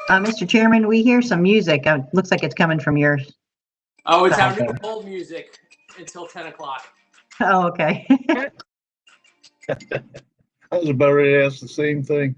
Mr. Chairman, we hear some music. Looks like it's coming from yours. Oh, it's our new hold music until 10 o'clock. Oh, okay. I was about ready to ask the same thing.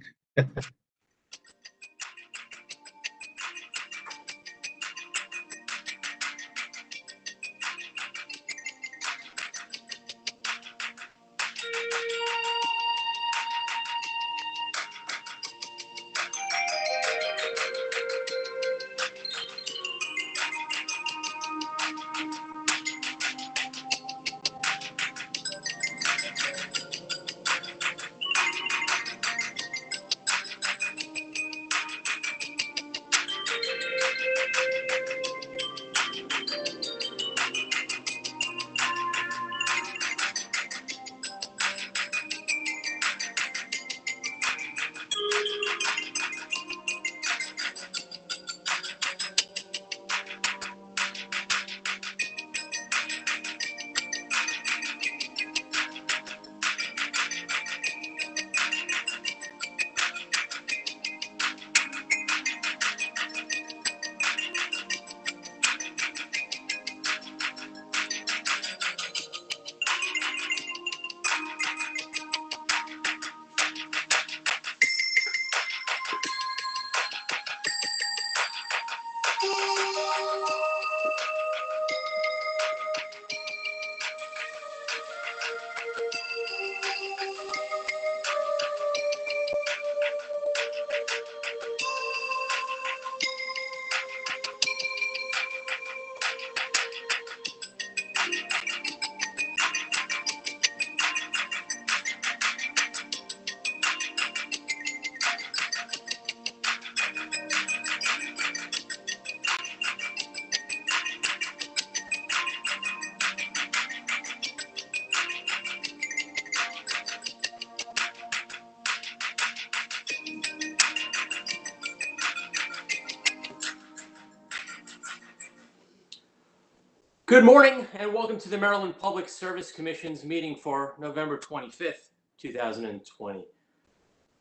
Good morning and welcome to the Maryland Public Service Commission's meeting for November 25th, 2020.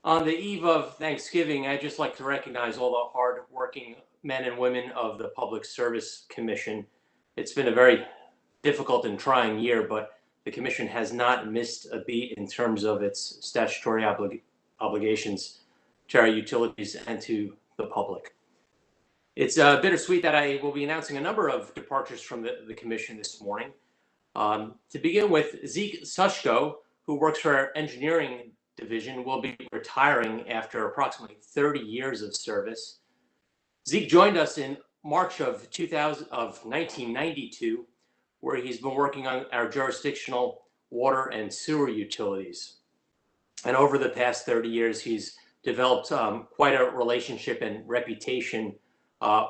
On the eve of Thanksgiving, I'd just like to recognize all the hard-working men and women of the Public Service Commission. It's been a very difficult and trying year, but the Commission has not missed a beat in terms of its statutory obligations to our utilities and to the public. It's bittersweet that I will be announcing a number of departures from the Commission this morning. To begin with, Zeke Sushko, who works for our engineering division, will be retiring after approximately 30 years of service. Zeke joined us in March of 1992, where he's been working on our jurisdictional water and sewer utilities. And over the past 30 years, he's developed quite a relationship and reputation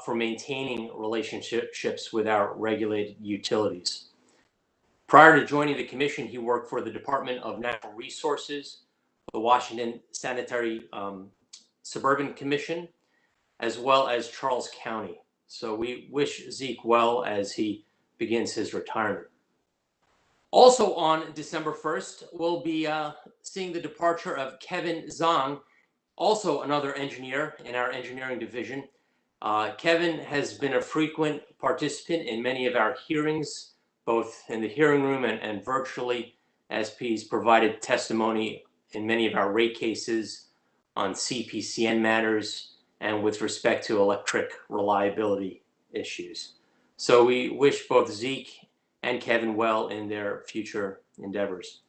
for maintaining relationships with our regulated utilities. Prior to joining the Commission, he worked for the Department of Natural Resources, the Washington Sanitary Suburban Commission, as well as Charles County. So we wish Zeke well as he begins his retirement. Also on December 1st, we'll be seeing the departure of Kevin Zhang, also another engineer in our engineering division. Kevin has been a frequent participant in many of our hearings, both in the hearing room and virtually, as he's provided testimony in many of our rate cases on CPCN matters and with respect to electric reliability issues. So we wish both Zeke and Kevin well in their future endeavors.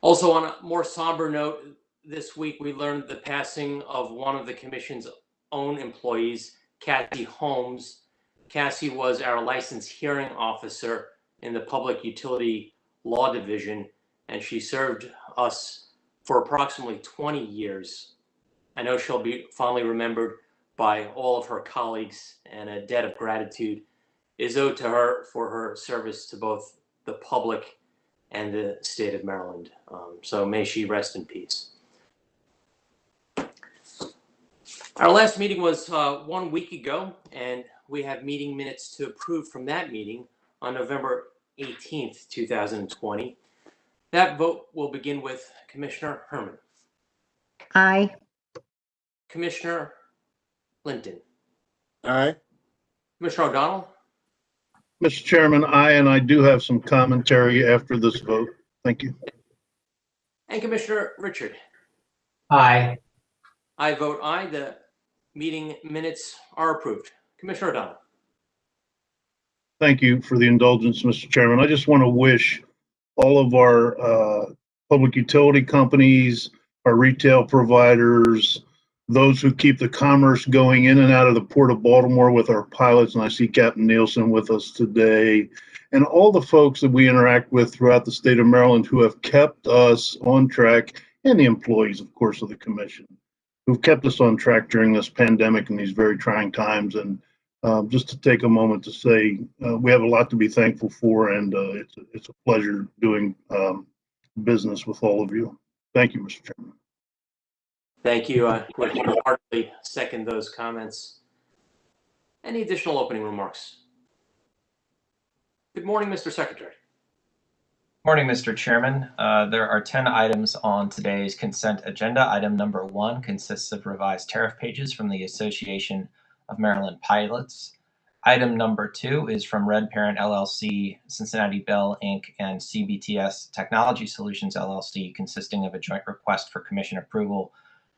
Also, on a more somber note, this week we learned the passing of one of the Commission's own employees, Cassie Holmes. Cassie was our licensed hearing officer in the Public Utility Law Division, and she served us for approximately 20 years. I know she'll be fondly remembered by all of her colleagues, and a debt of gratitude is owed to her for her service to both the public and the state of Maryland. So may she rest in peace. Our last meeting was 1 week ago, and we have meeting minutes to approve from that meeting on November 18th, 2020. That vote will begin with Commissioner Herman, Aye. Commissioner Linton, Aye. Commissioner O'Donnell, Mr. Chairman, and I do have some commentary after this vote. Thank you. and Commissioner Richard. Aye. I vote aye. The meeting minutes are approved. Commissioner O'Donnell. Thank you for the indulgence, Mr. Chairman. I just want to wish all of our public utility companies, our retail providers, those who keep the commerce going in and out of the Port of Baltimore with our pilots, and I see Captain Nielsen with us today, and all the folks that we interact with throughout the state of Maryland who have kept us on track, and the employees, of course, of the commission, who've kept us on track during this pandemic and these very trying times. And just to take a moment to say we have a lot to be thankful for, and it's a pleasure doing business with all of you. Thank you, Mr. Chairman. Thank you. I would heartily second those comments. Any additional opening remarks? Good morning, Mr. Secretary. Morning, Mr. Chairman. There are 10 items on today's consent agenda. Item number 1 consists of revised tariff pages from the Association of Maryland Pilots. Item number 2 is from Red Parent LLC, Cincinnati Bell Inc., and CBTS Technology Solutions LLC, consisting of a joint request for commission approval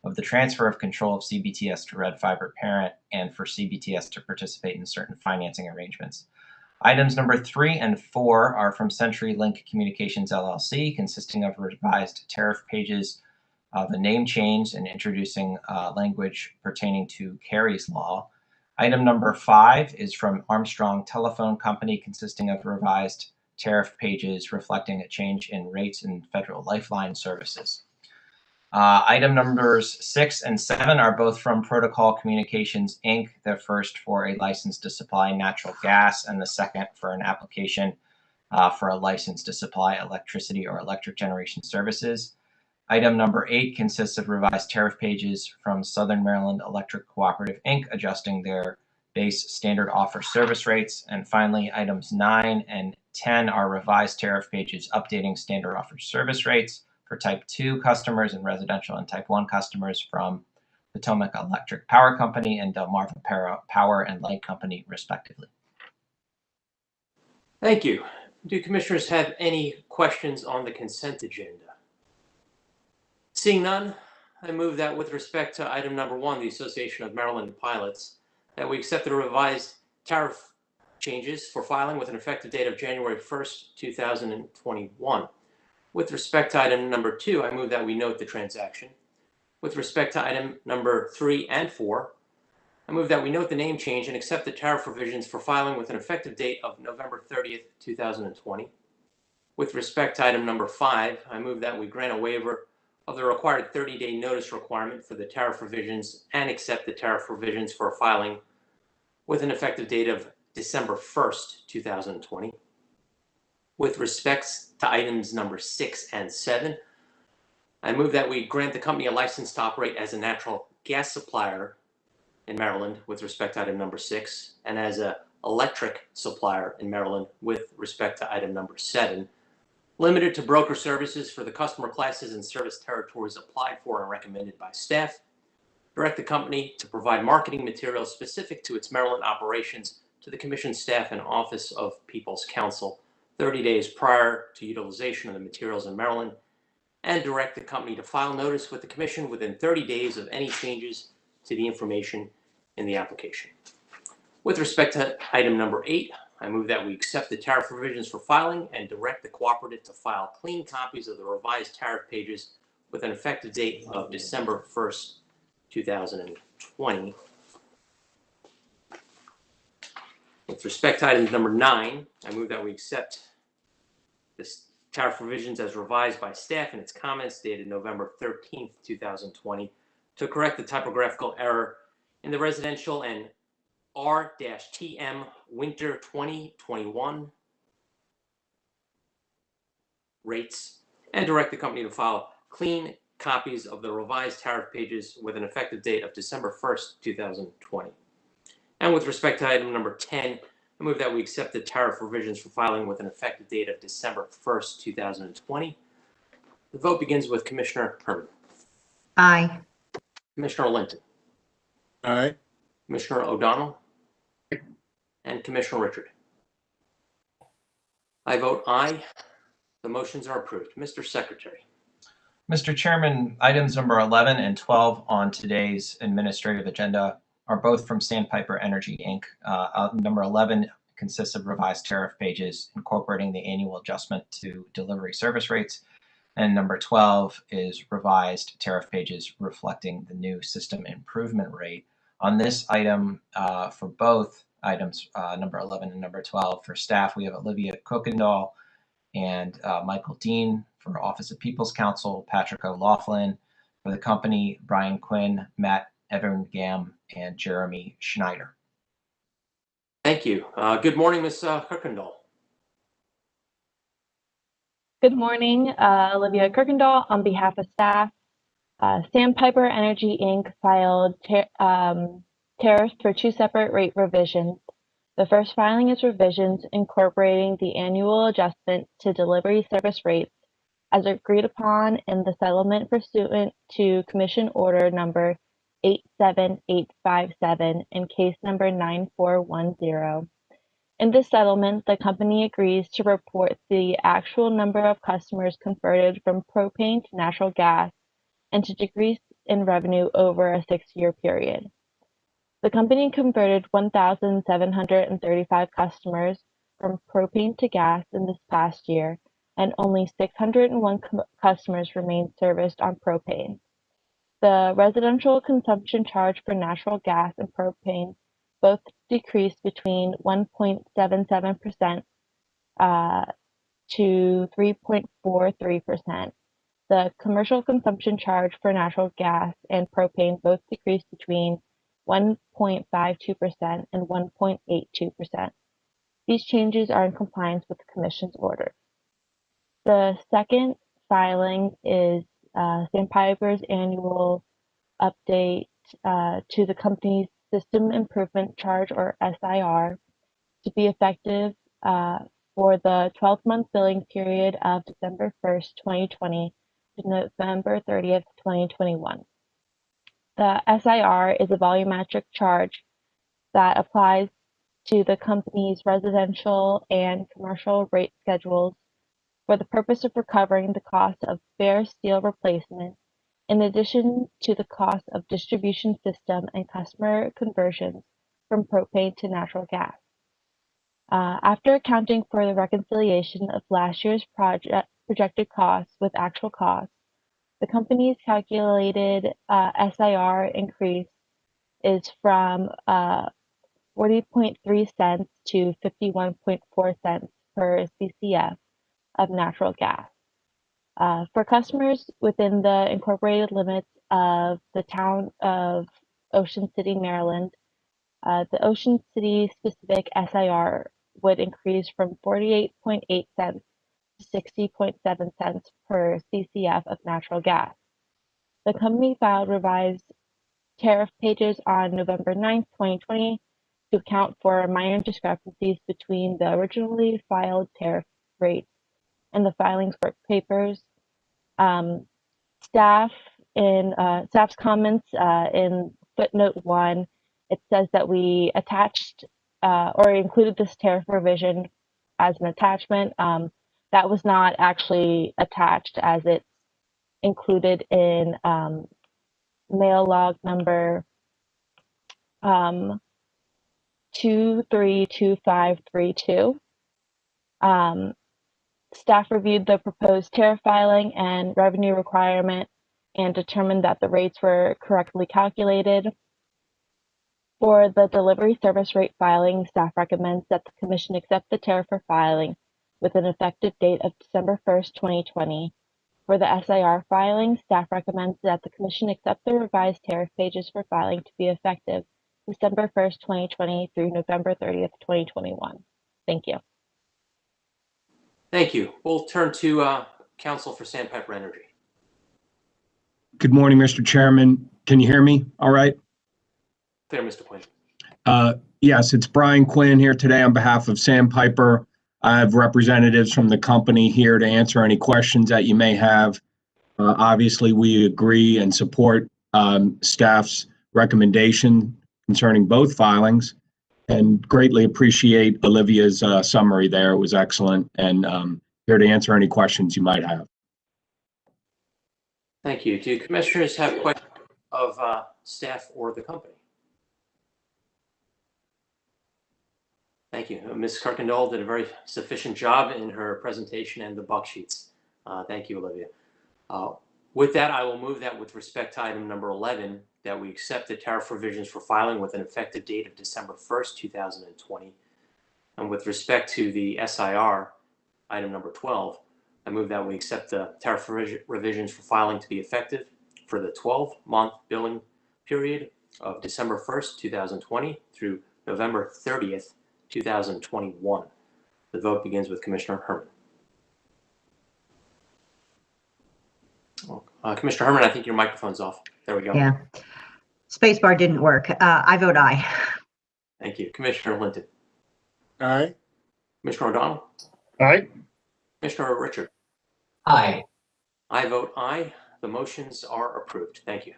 of the transfer of control of CBTS to Red Fiber Parent and for CBTS to participate in certain financing arrangements. Items number 3 and 4 are from CenturyLink Communications LLC, consisting of revised tariff pages, the name change, and introducing language pertaining to Carey's Law. Item number 5 is from Armstrong Telephone Company, consisting of revised tariff pages reflecting a change in rates in federal lifeline services. Item numbers 6 and 7 are both from Protocol Communications, Inc., the first for a license to supply natural gas and the second for an application for a license to supply electricity or electric generation services. Item number 8 consists of revised tariff pages from Southern Maryland Electric Cooperative, Inc., adjusting their base standard offer service rates. And finally, items 9 and 10 are revised tariff pages updating standard offer service rates for Type 2 customers and residential and Type 1 customers from Potomac Electric Power Company and Delmarva Power and Light Company, respectively. Thank you. Do commissioners have any questions on the consent agenda? Seeing none, I move that with respect to item number 1, the Association of Maryland Pilots, that we accept the revised tariff changes for filing with an effective date of January 1st, 2021. With respect to item number 2, I move that we note the transaction. With respect to item number 3 and 4, I move that we note the name change and accept the tariff revisions for filing with an effective date of November 30th, 2020. With respect to item number 5, I move that we grant a waiver of the required 30-day notice requirement for the tariff revisions and accept the tariff revisions for filing with an effective date of December 1st, 2020. With respect to items number 6 and 7, I move that we grant the company a license to operate as a natural gas supplier in Maryland with respect to item number 6, and as an electric supplier in Maryland with respect to item number 7, limited to broker services for the customer classes and service territories applied for and recommended by staff. Direct the company to provide marketing materials specific to its Maryland operations to the Commission staff and Office of People's Counsel 30 days prior to utilization of the materials in Maryland, and direct the company to file notice with the Commission within 30 days of any changes to the information in the application. With respect to item number 8, I move that we accept the tariff revisions for filing and direct the cooperative to file clean copies of the revised tariff pages with an effective date of December 1st, 2020. With respect to item number 9, I move that we accept this tariff revisions as revised by staff in its comments dated November 13th, 2020, to correct the typographical error in the residential and R-TM Winter 2021 rates, and direct the company to file clean copies of the revised tariff pages with an effective date of December 1st, 2020. And with respect to item number 10, I move that we accept the tariff revisions for filing with an effective date of December 1st, 2020. The vote begins with Commissioner Herman. Aye. Commissioner Linton. Aye. Commissioner O'Donnell. And Commissioner Richard. I vote aye. The motions are approved. Mr. Secretary. Mr. Chairman, items number 11 and 12 on today's administrative agenda are both from Sandpiper Energy, Inc. Number 11 consists of revised tariff pages incorporating the annual adjustment to delivery service rates. And number 12 is revised tariff pages reflecting the new system improvement rate. On this item, for both items, number 11 and number 12, for staff, we have Olivia Kuykendall and Michael Dean. For Office of People's Counsel, Patrick O'Laughlin. For the company, Brian Quinn, Matt Everingham, and Jeremy Schneider. Thank you. Good morning, Ms. Kuykendall. Good morning, Olivia Kuykendall on behalf of staff. Sandpiper Energy Inc. filed tariffs for two separate rate revisions. The first filing is revisions incorporating the annual adjustment to delivery service rates as agreed upon in the settlement pursuant to Commission Order number 87857 and case number 9410. In this settlement, the company agrees to report the actual number of customers converted from propane to natural gas and to decrease in revenue over a 6-year period. The company converted 1,735 customers from propane to gas in this past year, and only 601 customers remain serviced on propane. The residential consumption charge for natural gas and propane both decreased between 1.77% to 3.43%. The commercial consumption charge for natural gas and propane both decreased between 1.52% and 1.82%. These changes are in compliance with the Commission's order. The second filing is Sandpiper's annual update to the company's System Improvement Charge, or SIR, to be effective for the 12-month billing period of December 1st, 2020 to November 30th, 2021. The SIR is a volumetric charge that applies to the company's residential and commercial rate schedules for the purpose of recovering the cost of bare steel replacement, in addition to the cost of distribution system and customer conversions from propane to natural gas. After accounting for the reconciliation of last year's projected costs with actual costs, the company's calculated SIR increase is from 40.3 cents to 51.4 cents per CCF of natural gas. For customers within the incorporated limits of the town of Ocean City, Maryland, the Ocean City specific SIR would increase from 48.8 cents to 60.7 cents per CCF of natural gas. The company filed revised tariff pages on November 9th, 2020 to account for minor discrepancies between the originally filed tariff rates and the filing's work papers. Staff's comments in footnote 1, it says that we attached or included this tariff revision as an attachment. That was not actually attached, as it's included in mail log number 232532. Staff reviewed the proposed tariff filing and revenue requirement and determined that the rates were correctly calculated. For the delivery service rate filing, staff recommends that the Commission accept the tariff for filing with an effective date of December 1st, 2020. For the SIR filing, staff recommends that the Commission accept the revised tariff pages for filing to be effective December 1st, 2020 through November 30th, 2021. Thank you. Thank you. We'll turn to Counsel for Sandpiper Energy. Good morning, Mr. Chairman. Can you hear me all right? Clear, Mr. Quinn. Yes, it's Brian Quinn here today on behalf of Sandpiper. I have representatives from the company here to answer any questions that you may have. Obviously, we agree and support staff's recommendation concerning both filings and greatly appreciate Olivia's summary there. It was excellent, and here to answer any questions you might have. Thank you. Do commissioners have questions of staff or the company? Thank you. Ms. Kirkendall did a very sufficient job in her presentation and the buck sheets. Thank you, Olivia. With that, I will move that with respect to item number 11, that we accept the tariff revisions for filing with an effective date of December 1st, 2020. And with respect to the SIR, item number 12, I move that we accept the tariff revisions for filing to be effective for the 12-month billing period of December 1st, 2020 through November 30th, 2021. The vote begins with Commissioner Herman. Commissioner Herman, I think your microphone's off. There we go. Yeah. Spacebar didn't work. I vote aye. Thank you. Commissioner Linton. Aye. Commissioner O'Donnell. Aye. Commissioner Richard. Aye. I vote aye. The motions are approved. Thank you.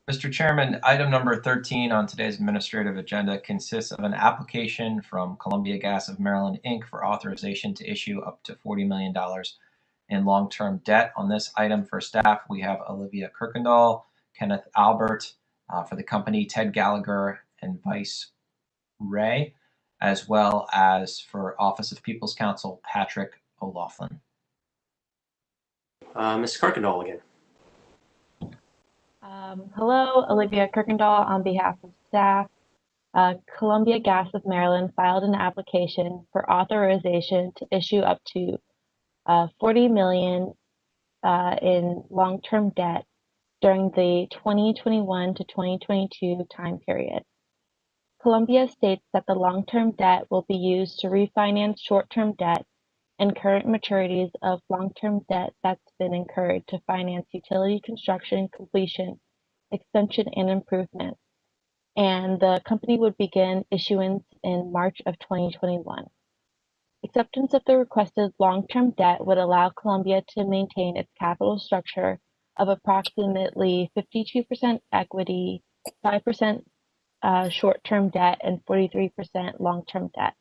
Mr. Chairman, item number 13 on today's administrative agenda consists of an application from Columbia Gas of Maryland, Inc. for authorization to issue up to $40 million in long-term debt. On this item for staff, we have Olivia Kirkendall, Kenneth Albert, for the company, Ted Gallagher and Vice Ray, as well as for Office of People's Counsel, Patrick O'Loughlin. Ms. Kirkendall again. Hello, Olivia Kirkendall on behalf of staff. Columbia Gas of Maryland filed an application for authorization to issue up to $40 million in long-term debt during the 2021 to 2022 time period. Columbia states that the long-term debt will be used to refinance short-term debt and current maturities of long-term debt that's been incurred to finance utility construction, completion, extension, and improvement. And the company would begin issuance in March of 2021. Acceptance of the requested long-term debt would allow Columbia to maintain its capital structure of approximately 52% equity, 5% short-term debt, and 43% long-term debt.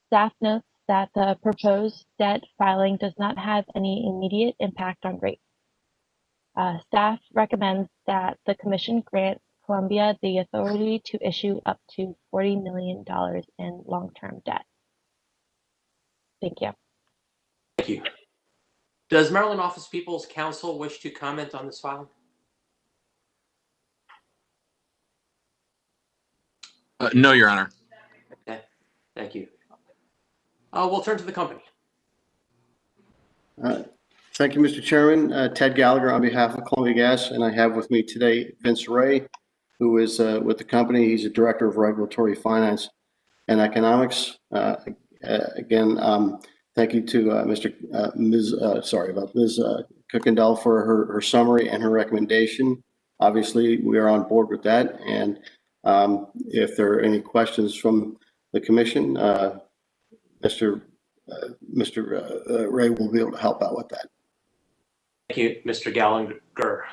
Staff notes that the proposed debt filing does not have any immediate impact on rates. Staff recommends that the Commission grant Columbia the authority to issue up to $40 million in long-term debt. Thank you. Thank you. Does Maryland Office of People's Counsel wish to comment on this filing? No, Your Honor. Okay. Thank you. We'll turn to the company. Thank you, Mr. Chairman. Ted Gallagher on behalf of Columbia Gas, and I have with me today Vince Ray, who is with the company. He's a Director of Regulatory Finance and Economics. Again, thank you to Ms. Kirkendall for her summary and her recommendation. Obviously, we are on board with that, and if there are any questions from the Commission, Mr. Ray will be able to help out with that. Thank you, Mr. Gallagher.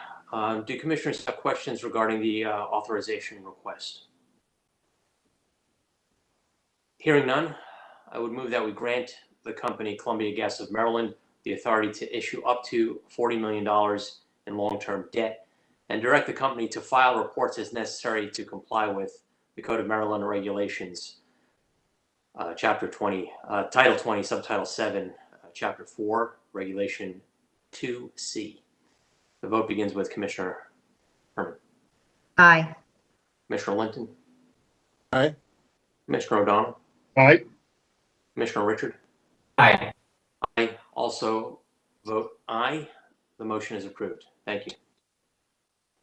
Do commissioners have questions regarding the authorization request? Hearing none, I would move that we grant the company Columbia Gas of Maryland the authority to issue up to $40 million in long-term debt and direct the company to file reports as necessary to comply with the Code of Maryland Regulations, Chapter 20, Title 20, Subtitle 7, Chapter 4, Regulation 2C. The vote begins with Commissioner Herman. Aye. Commissioner Linton. Aye. Commissioner O'Donnell. Aye. Commissioner Richard. Aye. I also vote aye. The motion is approved. Thank you.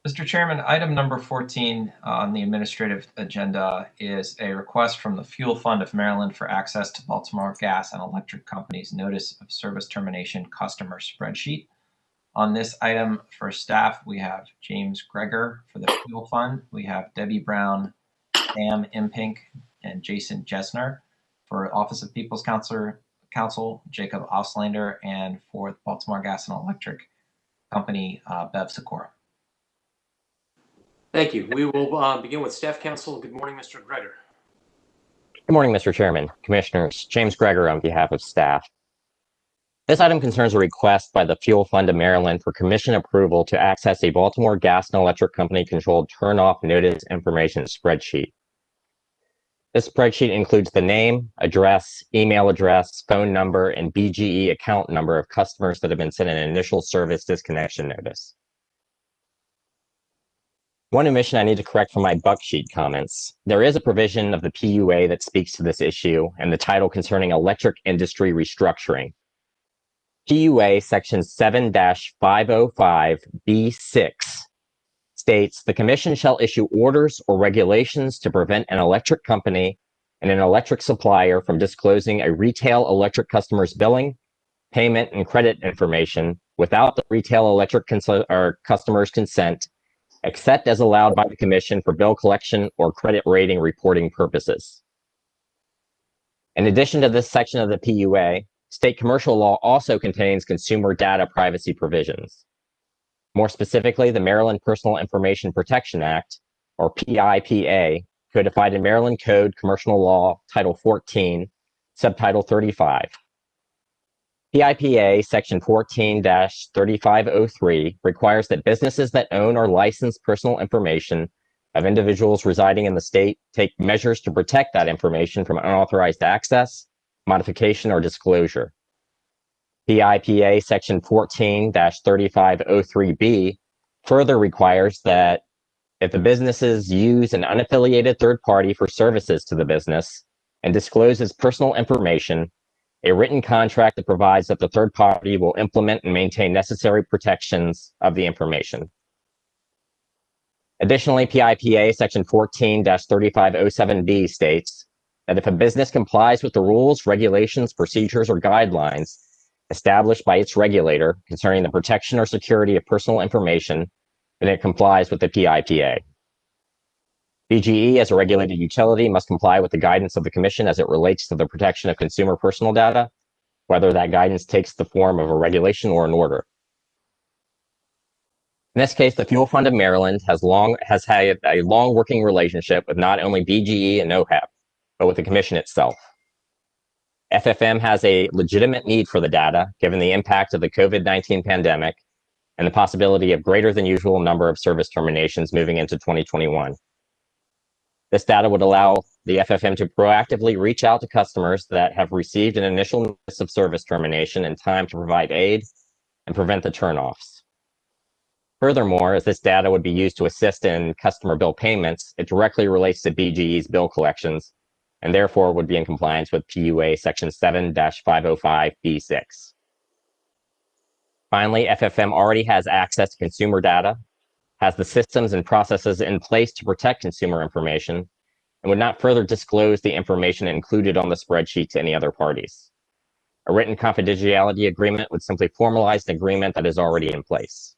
Mr. Chairman, item number 14 on the administrative agenda is a request from the Fuel Fund of Maryland for access to Baltimore Gas and Electric Company's Notice of Service Termination Customer Spreadsheet. On this item for staff, we have James Greger for the Fuel Fund. We have Debbie Brown, Sam Impink, and Jason Jessner. For Office of People's Counsel, Jacob Auslander, and for Baltimore Gas and Electric Company, Bev Sikora. Thank you. We will begin with staff counsel. Good morning, Mr. Greger. Good morning, Mr. Chairman, Commissioners. James Greger on behalf of staff. This item concerns a request by the Fuel Fund of Maryland for commission approval to access a Baltimore Gas and Electric Company controlled turn-off notice information spreadsheet. This spreadsheet includes the name, address, email address, phone number, and BGE account number of customers that have been sent an initial service disconnection notice. One omission I need to correct from my buck sheet comments. There is a provision of the PUA that speaks to this issue and the title concerning electric industry restructuring. PUA section 7-505B6 states the commission shall issue orders or regulations to prevent an electric company and an electric supplier from disclosing a retail electric customer's billing, payment, and credit information without the retail electric customer's consent, except as allowed by the Commission for bill collection or credit rating reporting purposes. In addition to this section of the PUA, state commercial law also contains consumer data privacy provisions. More specifically, the Maryland Personal Information Protection Act, or PIPA, codified in Maryland Code Commercial Law, Title 14, Subtitle 35. PIPA Section 14-3503 requires that businesses that own or license personal information of individuals residing in the state take measures to protect that information from unauthorized access, modification, or disclosure. PIPA Section 14-3503B further requires that if the businesses use an unaffiliated third party for services to the business and discloses personal information, a written contract that provides that the third party will implement and maintain necessary protections of the information. Additionally, PIPA Section 14-3507B states that if a business complies with the rules, regulations, procedures, or guidelines established by its regulator concerning the protection or security of personal information, then it complies with the PIPA. BGE, as a regulated utility, must comply with the guidance of the Commission as it relates to the protection of consumer personal data, whether that guidance takes the form of a regulation or an order. In this case, the Fuel Fund of Maryland has had a long working relationship with not only BGE and OHEP, but with the Commission itself. FFM has a legitimate need for the data, given the impact of the COVID-19 pandemic and the possibility of greater than usual number of service terminations moving into 2021. This data would allow the FFM to proactively reach out to customers that have received an initial notice of service termination in time to provide aid and prevent the turnoffs. Furthermore, as this data would be used to assist in customer bill payments, it directly relates to BGE's bill collections and therefore would be in compliance with PUA Section 7-505B6. Finally, FFM already has access to consumer data, has the systems and processes in place to protect consumer information, and would not further disclose the information included on the spreadsheet to any other parties. A written confidentiality agreement would simply formalize an agreement that is already in place.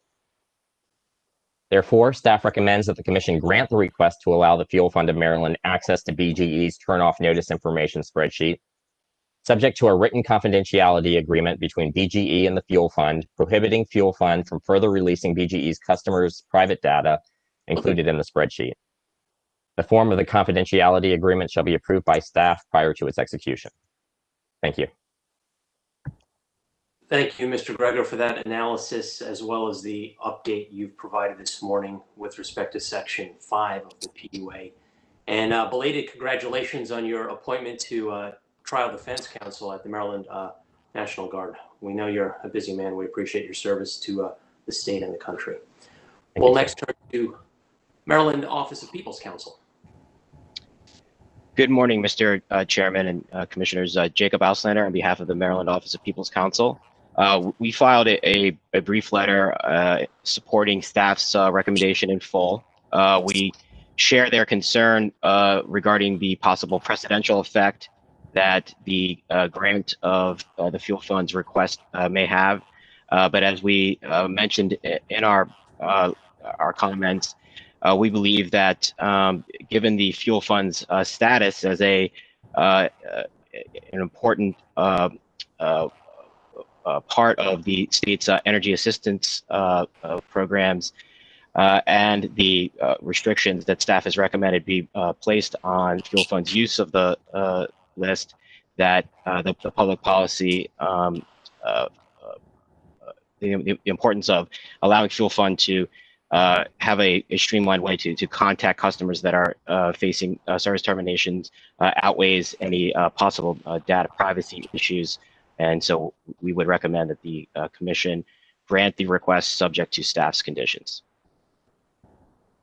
Therefore, staff recommends that the Commission grant the request to allow the Fuel Fund of Maryland access to BGE's turn-off notice information spreadsheet, subject to a written confidentiality agreement between BGE and the Fuel Fund, prohibiting Fuel Fund from further releasing BGE's customers' private data included in the spreadsheet. The form of the confidentiality agreement shall be approved by staff prior to its execution. Thank you. Thank you, Mr. Greger, for that analysis, as well as the update you've provided this morning with respect to Section 5 of the PUA. And belated congratulations on your appointment to Trial Defense Counsel at the Maryland National Guard. We know you're a busy man. We appreciate your service to the state and the country. We'll next turn to Maryland Office of People's Counsel. Good morning, Mr. Chairman and Commissioners. Jacob Auslander on behalf of the Maryland Office of People's Counsel. We filed a brief letter supporting staff's recommendation in full. We share their concern regarding the possible precedential effect that the grant of the fuel funds request may have. But as we mentioned in our comments, we believe that given the fuel funds status as an important part of the state's energy assistance programs and the restrictions that staff has recommended be placed on fuel funds use of the list, that the public policy, the importance of allowing fuel fund to have a streamlined way to contact customers that are facing service terminations outweighs any possible data privacy issues. And so we would recommend that the commission grant the request subject to staff's conditions.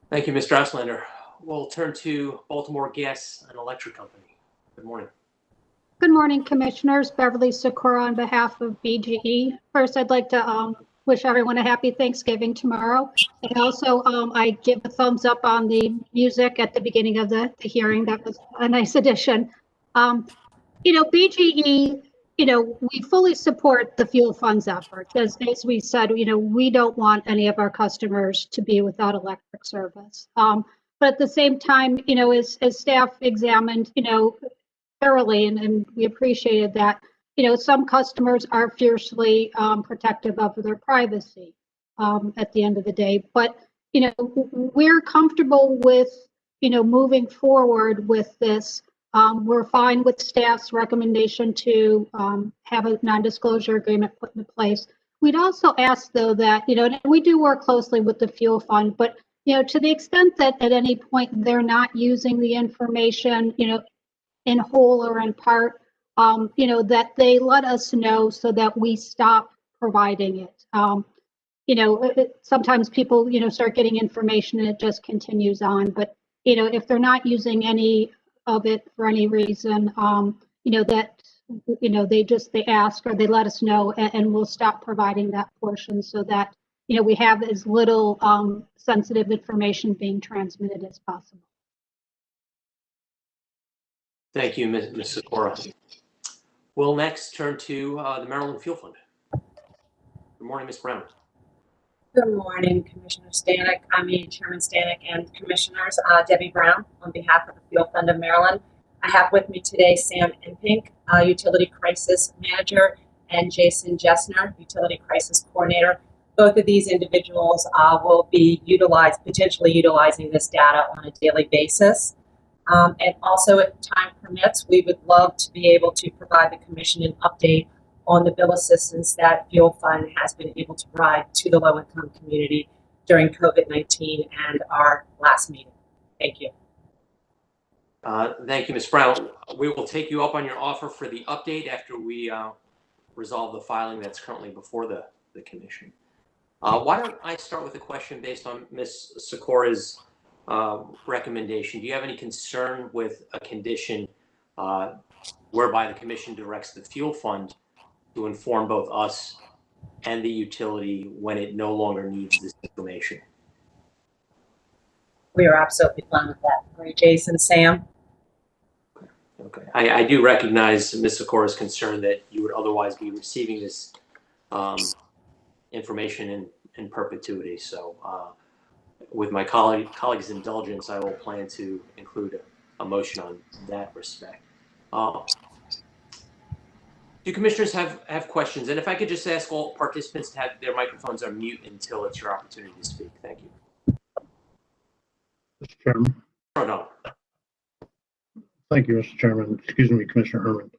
Thank you, Mr. Auslander. We'll turn to Baltimore Gas and Electric Company. Good morning. Good morning, Commissioners. Beverly Sikora on behalf of BGE. First, I'd like to wish everyone a happy Thanksgiving tomorrow. And also, I give a thumbs up on the music at the beginning of the hearing. That was a nice addition. BGE, we fully support the fuel funds efforts. As we said, we don't want any of our customers to be without electric service. But at the same time, as staff examined, thoroughly, and we appreciated that, some customers are fiercely protective of their privacy at the end of the day. But, we're comfortable with, moving forward with this. We're fine with staff's recommendation to have a non-disclosure agreement put into place. We'd also ask, though, that, we do work closely with the fuel fund, but, to the extent that at any point they're not using the information, in whole or in part, that they let us know so that we stop providing it. Sometimes people, start getting information and it just continues on. But, if they're not using any of it for any reason, that, they ask or they let us know, and we'll stop providing that portion so that, we have as little sensitive information being transmitted as possible. Thank you, Ms. Sikora. We'll next turn to the Maryland Fuel Fund. Good morning, Ms. Brown. Good morning, Commissioner Stanek. Chairman Stanek and Commissioners. Debbie Brown on behalf of the Fuel Fund of Maryland. I have with me today Sam Impink, Utility Crisis Manager, and Jason Jessner, Utility Crisis Coordinator. Both of these individuals will be potentially utilizing this data on a daily basis. And also, if time permits, we would love to be able to provide the Commission an update on the bill assistance that Fuel Fund has been able to provide to the low-income community during COVID-19 and our last meeting. Thank you. Thank you, Ms. Brown. We will take you up on your offer for the update after we resolve the filing that's currently before the Commission. Why don't I start with a question based on Ms. Sikora's recommendation. Do you have any concern with a condition whereby the Commission directs the Fuel Fund to inform both us and the utility when it no longer needs this information? We are absolutely fine with that. Great, Jason, Sam. Okay. I do recognize Ms. Sikora's concern that you would otherwise be receiving this information in perpetuity. So with my colleagues' indulgence, I will plan to include a motion on that respect. Do commissioners have questions? And if I could just ask all participants to have their microphones on mute until it's your opportunity to speak. Thank you. Mr. Chairman. Oh, no. Thank you, Mr. Chairman. Excuse me, Commissioner Herman.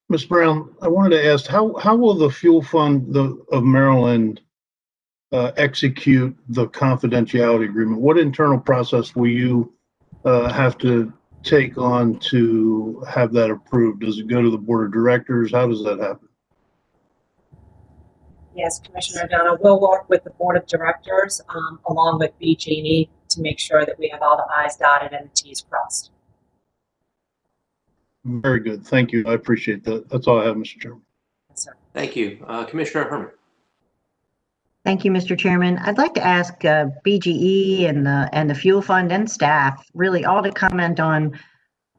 Ms. Brown, I wanted to ask, how will the Fuel Fund of Maryland execute the confidentiality agreement? What internal process will you have to take on to have that approved? Does it go to the Board of Directors? How does that happen? Yes, Commissioner O'Donnell, we'll work with the Board of Directors along with BG&E to make sure that we have all the I's dotted and the T's crossed. Very good. Thank you. I appreciate that. That's all I have, Mr. Chairman. Yes, sir. Thank you. Commissioner Herman. Thank you, Mr. Chairman. I'd like to ask BGE and the fuel fund and staff really all to comment on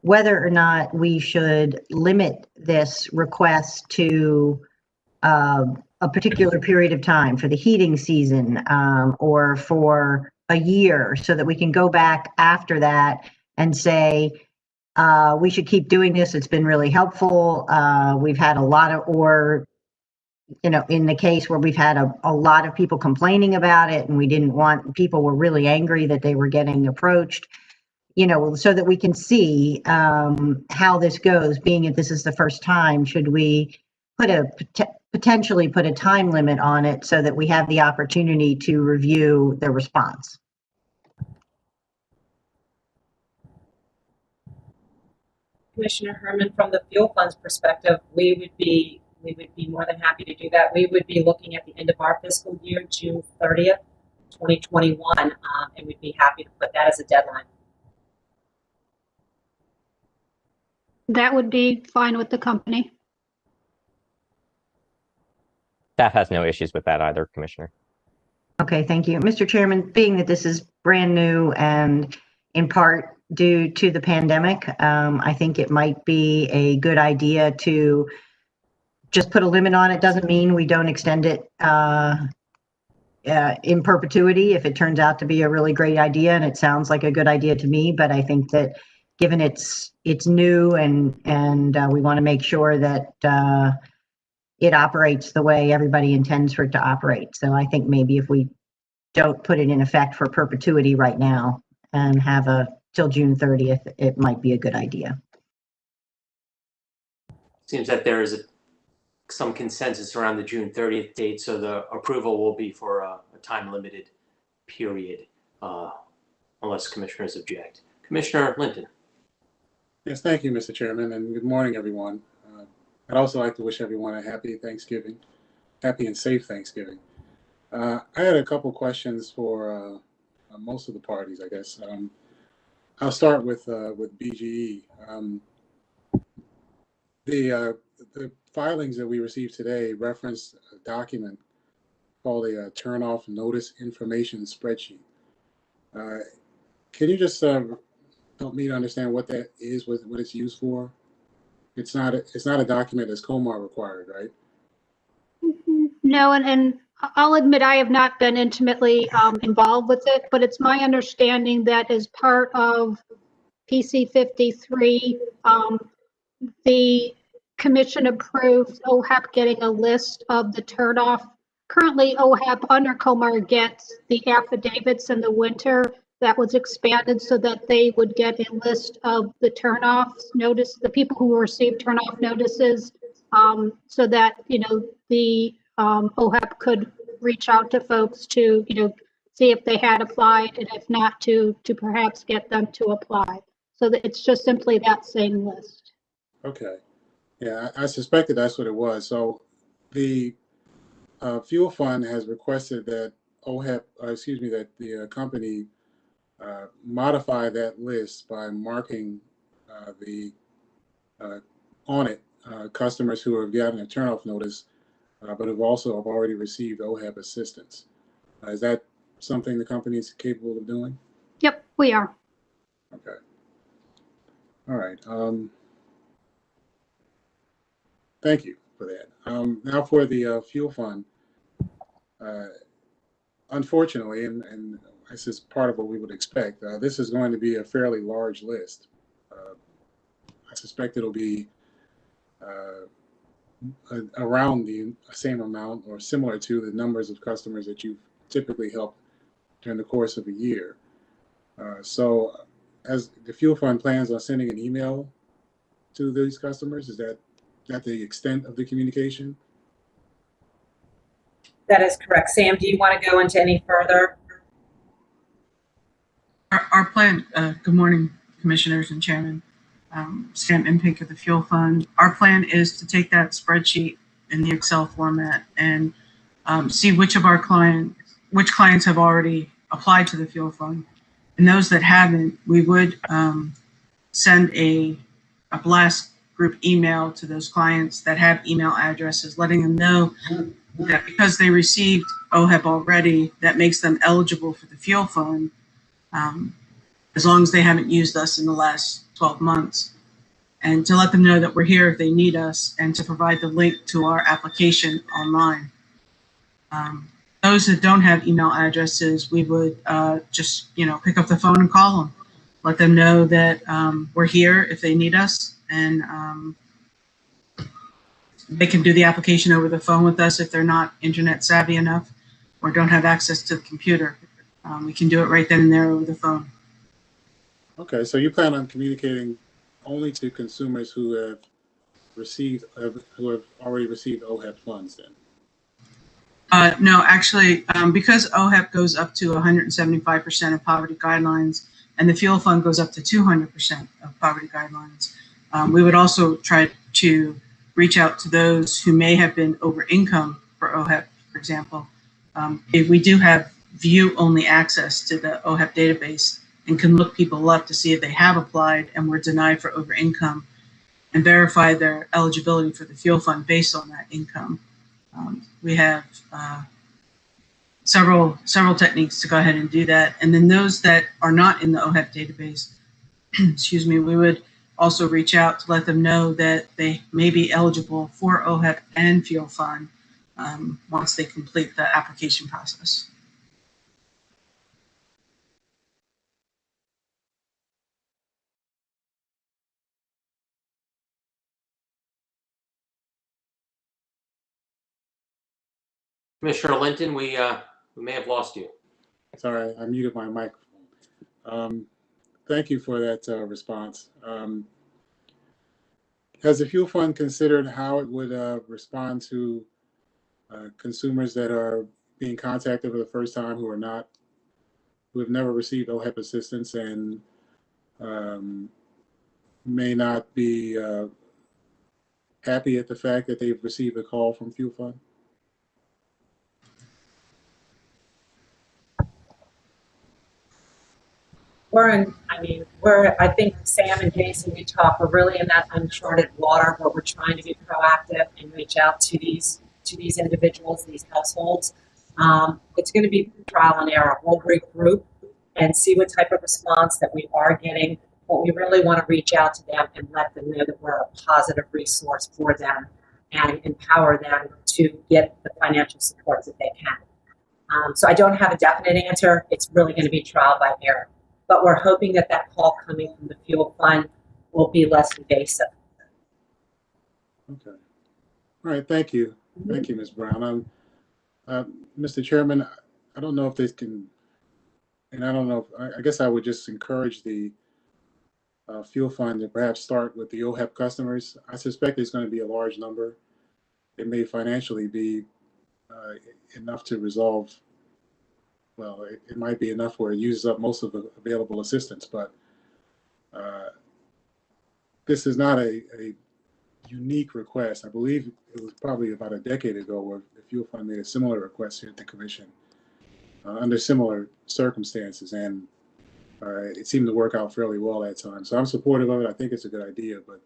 whether or not we should limit this request to a particular period of time for the heating season or for a year, so that we can go back after that and say, we should keep doing this. It's been really helpful. We've had a lot of, or, you know, in the case where we've had a lot of people complaining about it and we didn't want, people were really angry that they were getting approached, you know, so that we can see how this goes, being that this is the first time. Should we potentially put a time limit on it so that we have the opportunity to review the response? Commissioner Herman, from the fuel fund's perspective, we would be more than happy to do that. We would be looking at the end of our fiscal year, June 30th, 2021, and we'd be happy to put that as a deadline. That would be fine with the company. Staff has no issues with that either, Commissioner. Okay, thank you. Mr. Chairman, being that this is brand new and in part due to the pandemic, I think it might be a good idea to just put a limit on it. Doesn't mean we don't extend it in perpetuity if it turns out to be a really great idea, and it sounds like a good idea to me. But I think that given it's new and we want to make sure that it operates the way everybody intends for it to operate. So I think maybe if we don't put it in effect for perpetuity right now and have till June 30th, it might be a good idea. Seems that there is some consensus around the June 30th date, so the approval will be for a time-limited period, unless commissioners object. Commissioner Linton. Yes, thank you, Mr. Chairman, and good morning, everyone. I'd also like to wish everyone a happy Thanksgiving, happy and safe Thanksgiving. I had a couple questions for most of the parties, I guess. I'll start with BGE. The filings that we received today referenced a document called a turn-off notice information spreadsheet. Can you just help me to understand what that is, what it's used for? It's not a document that's COMAR required, right? No, and I'll admit I have not been intimately involved with it, but it's my understanding that as part of PC 53, the commission approved OHAP getting a list of the turnoff. Currently, OHAP under COMAR gets the affidavits in the winter. That was expanded so that they would get a list of the turnoffs notice, the people who received turnoff notices, so that, you know, the OHAP could reach out to folks to, you know, see if they had applied, and if not, to perhaps get them to apply. So that it's just simply that same list. Okay. Yeah, I suspected that's what it was. So the fuel fund has requested that OHAP, that the company modify that list by marking on it customers who have gotten a turnoff notice, but have already received OHAP assistance. Is that something the company is capable of doing? Yep, we are. Okay. All right. Thank you for that. Now for the fuel fund. Unfortunately, and this is part of what we would expect, this is going to be a fairly large list. I suspect it'll be around the same amount or similar to the numbers of customers that you've typically helped during the course of a year. So as the fuel fund plans on sending an email to these customers, is that the extent of the communication? That is correct. Sam, do you want to go into any further? Our plan, good morning, commissioners and chairman, Sam Impink of the Fuel Fund. Our plan is to take that spreadsheet in the Excel format and see which clients have already applied to the Fuel Fund. And those that haven't, we would send a blast group email to those clients that have email addresses, letting them know that because they received OHEP already, that makes them eligible for the fuel fund, as long as they haven't used us in the last 12 months. And to let them know that we're here if they need us, and to provide the link to our application online. Those that don't have email addresses, we would just, pick up the phone and call them. Let them know that we're here if they need us, and they can do the application over the phone with us if they're not internet savvy enough or don't have access to the computer. We can do it right then and there over the phone. Okay, so you plan on communicating only to consumers who have already received OHEP funds then? No, actually, because OHEP goes up to 175% of poverty guidelines, and the fuel fund goes up to 200% of poverty guidelines, we would also try to reach out to those who may have been over income for OHEP, for example. If we do have view-only access to the OHEP database and can look people up to see if they have applied and were denied for over income, and verify their eligibility for the fuel fund based on that income. We have several techniques to go ahead and do that. And then those that are not in the OHEP database, excuse me, we would also reach out to let them know that they may be eligible for OHEP and fuel fund once they complete the application process. Commissioner Linton, we may have lost you. Sorry, I muted my microphone. Thank you for that response. Has the fuel fund considered how it would respond to consumers that are being contacted for the first time who have never received OHEP assistance and may not be happy at the fact that they've received a call from fuel fund? I think Sam and Jason, we talk, we're really in that uncharted water where we're trying to be proactive and reach out to these individuals, these households. It's going to be trial and error. We'll regroup and see what type of response that we are getting, but we really want to reach out to them and let them know that we're a positive resource for them and empower them to get the financial support that they can. So I don't have a definite answer. It's really going to be trial by error. But we're hoping that that call coming from the fuel fund will be less invasive. Okay. All right. Thank you. Thank you, Ms. Brown. Mr. Chairman, I don't know if this can, and I don't know, I guess I would just encourage the fuel fund to perhaps start with the OHEP customers. I suspect it's going to be a large number. It may financially be enough to resolve. Well, it might be enough where it uses up most of the available assistance, but this is not a unique request. I believe it was probably about a decade ago where the fuel fund made a similar request here at the commission under similar circumstances, and it seemed to work out fairly well that time. So I'm supportive of it. I think it's a good idea, but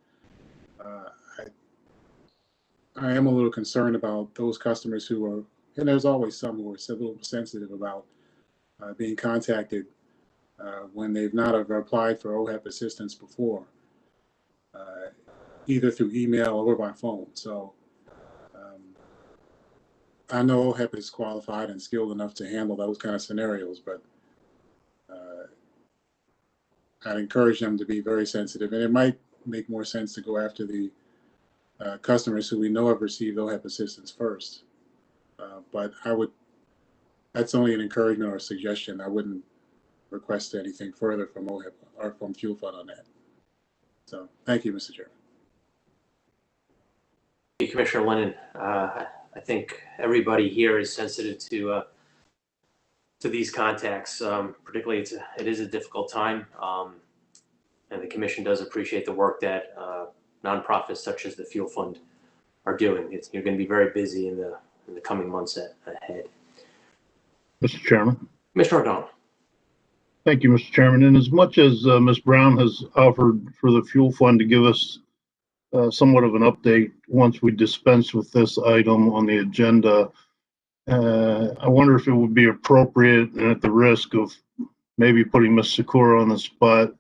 I am a little concerned about those customers who are, and there's always some who are a little sensitive about being contacted when they've not have applied for OHEP assistance before, either through email or by phone. So I know OHEP is qualified and skilled enough to handle those kind of scenarios, but I'd encourage them to be very sensitive. And it might make more sense to go after the customers who we know have received OHEP assistance first. But that's only an encouragement or a suggestion. I wouldn't request anything further from OHEP or from Fuel Fund on that. So thank you, Mr. Chairman. Thank you, Commissioner Lennon. I think everybody here is sensitive to these contacts. Particularly, it is a difficult time, and the Commission does appreciate the work that nonprofits such as the Fuel Fund are doing. You're going to be very busy in the coming months ahead. Mr. Chairman. Commissioner O'Donnell. Thank you, Mr. Chairman. And as much as Ms. Brown has offered for the Fuel Fund to give us somewhat of an update once we dispense with this item on the agenda. I wonder if it would be appropriate, and at the risk of maybe putting Ms. Sakura on the spot,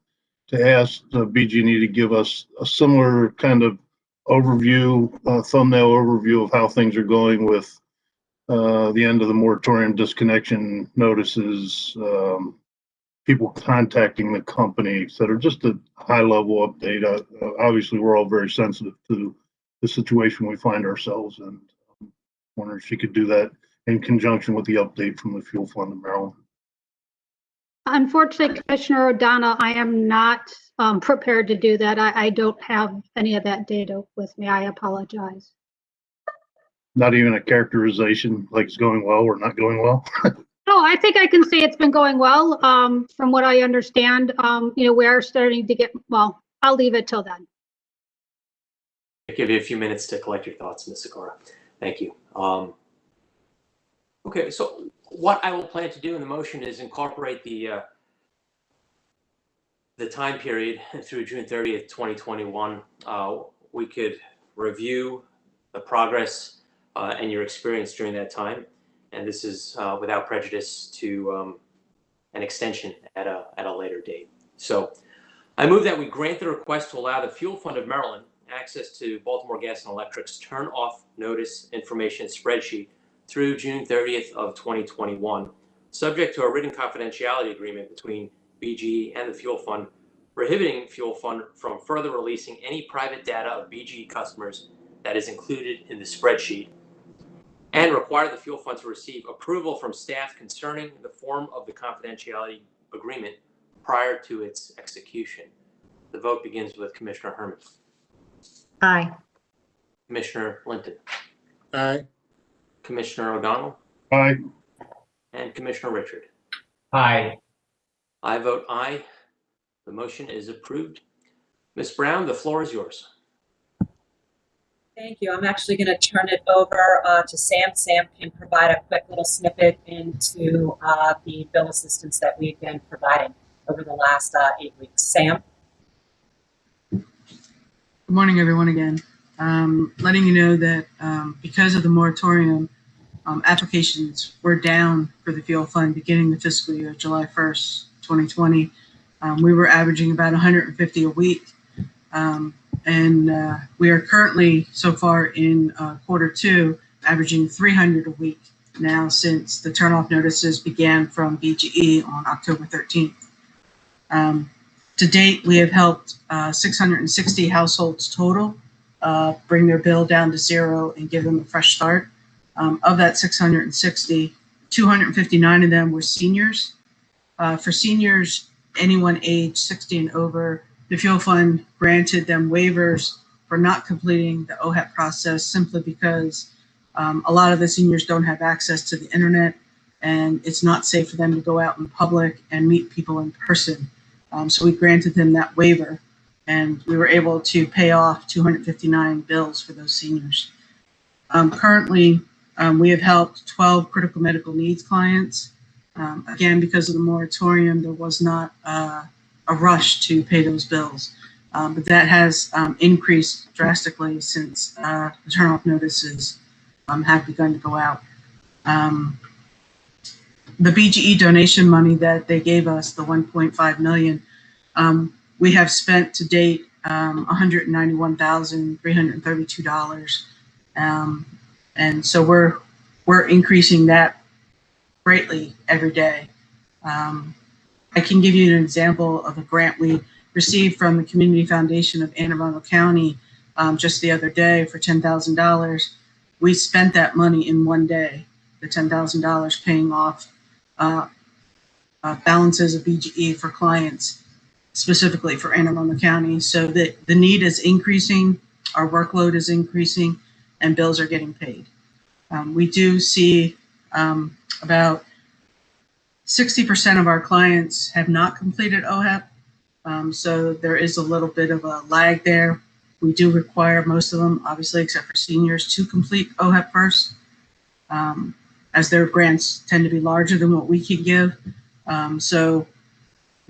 to ask BG&E to give us a similar kind of overview, thumbnail overview of how things are going with the end of the moratorium, disconnection notices, people contacting the company, et cetera. Just a high-level update. Obviously, we're all very sensitive to the situation we find ourselves in. I wonder if she could do that in conjunction with the update from the Fuel Fund of Maryland. Unfortunately, Commissioner O'Donnell, I am not prepared to do that. I don't have any of that data with me. I apologize. Not even a characterization, like it's going well or not going well? No, I think I can say it's been going well. From what I understand, we are starting to get, well, I'll leave it till then. I'll give you a few minutes to collect your thoughts, Ms. Sakura. Thank you. Okay, so what I will plan to do in the motion is incorporate the time period through June 30th, 2021. We could review the progress and your experience during that time. And this is without prejudice to an extension at a later date. So I move that we grant the request to allow the Fuel Fund of Maryland access to Baltimore Gas and Electric's turn off notice information spreadsheet through June 30th of 2021, subject to a written confidentiality agreement between BGE and the Fuel Fund, prohibiting Fuel Fund from further releasing any private data of BGE customers that is included in the spreadsheet, and require the Fuel Fund to receive approval from staff concerning the form of the confidentiality agreement prior to its execution. The vote begins with Commissioner Herman. Aye. Commissioner Linton. Aye. Commissioner O'Donnell. Aye. And Commissioner Richard. Aye. I vote aye. The motion is approved. Ms. Brown, the floor is yours. Thank you. I'm actually going to turn it over to Sam. Sam can provide a quick little snippet into the bill assistance that we've been providing over the last 8 weeks. Sam? Good morning, everyone, again. Letting you know that because of the moratorium, applications were down for the Fuel Fund beginning the fiscal year, July 1st, 2020. We were averaging about 150 a week. And we are currently, so far in Q2, averaging 300 a week now since the turn-off notices began from BGE on October 13th. To date, we have helped 660 households total bring their bill down to zero and give them a fresh start. Of that 660, 259 of them were seniors. For seniors, anyone age 60 and over, the Fuel Fund granted them waivers for not completing the OHEP process simply because a lot of the seniors don't have access to the internet and it's not safe for them to go out in public and meet people in person. So we granted them that waiver and we were able to pay off 259 bills for those seniors. Currently, we have helped 12 critical medical needs clients. Again, because of the moratorium, there was not a rush to pay those bills. But that has increased drastically since the turn-off notices have begun to go out. The BGE donation money that they gave us, the $1.5 million, we have spent to date $191,332. And so we're increasing that greatly every day. I can give you an example of a grant we received from the Community Foundation of Anne Arundel County just the other day for $10,000. We spent that money in one day, the $10,000 paying off balances of BGE for clients, specifically for Anne Arundel County. So the need is increasing, our workload is increasing, and bills are getting paid. We do see about 60% of our clients have not completed OHEP, so there is a little bit of a lag there. We do require most of them, obviously, except for seniors, to complete OHEP first, as their grants tend to be larger than what we can give. So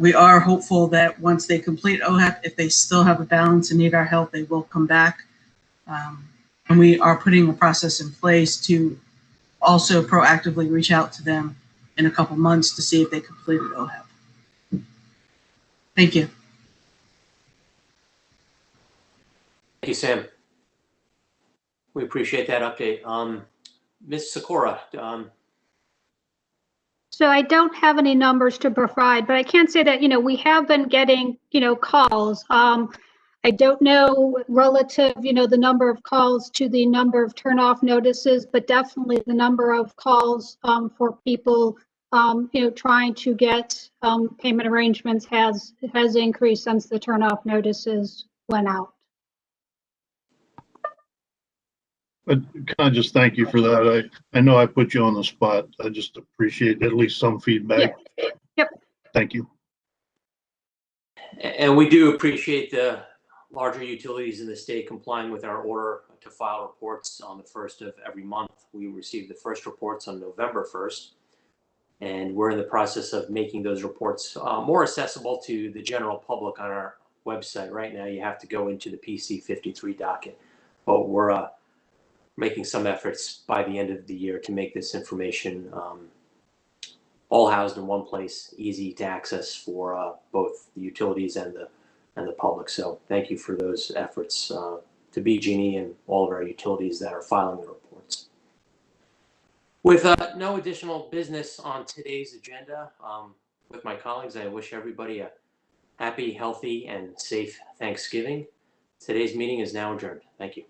we are hopeful that once they complete OHEP, if they still have a balance and need our help, they will come back. And we are putting a process in place to also proactively reach out to them in a couple months to see if they completed OHEP. Thank you. Thank you, Sam. We appreciate that update. Ms. Sikora, So I don't have any numbers to provide, but I can say that, we have been getting, calls. I don't know relative, the number of calls to the number of turnoff notices, but definitely the number of calls for people, trying to get payment arrangements has increased since the turnoff notices went out. Can I just thank you for that? I know I put you on the spot. I just appreciate at least some feedback. Yep. Thank you. and we do appreciate the larger utilities in the state complying with our order to file reports on the 1st of every month. We received the first reports on November 1st, and we're in the process of making those reports more accessible to the general public on our website. Right now, you have to go into the PC 53 docket, but we're making some efforts by the end of the year to make this information all housed in one place, easy to access for both the utilities and the public. So thank you for those efforts to BG&E and all of our utilities that are filing the reports. With no additional business on today's agenda, with my colleagues, I wish everybody a happy, healthy, and safe Thanksgiving. Today's meeting is now adjourned. Thank you.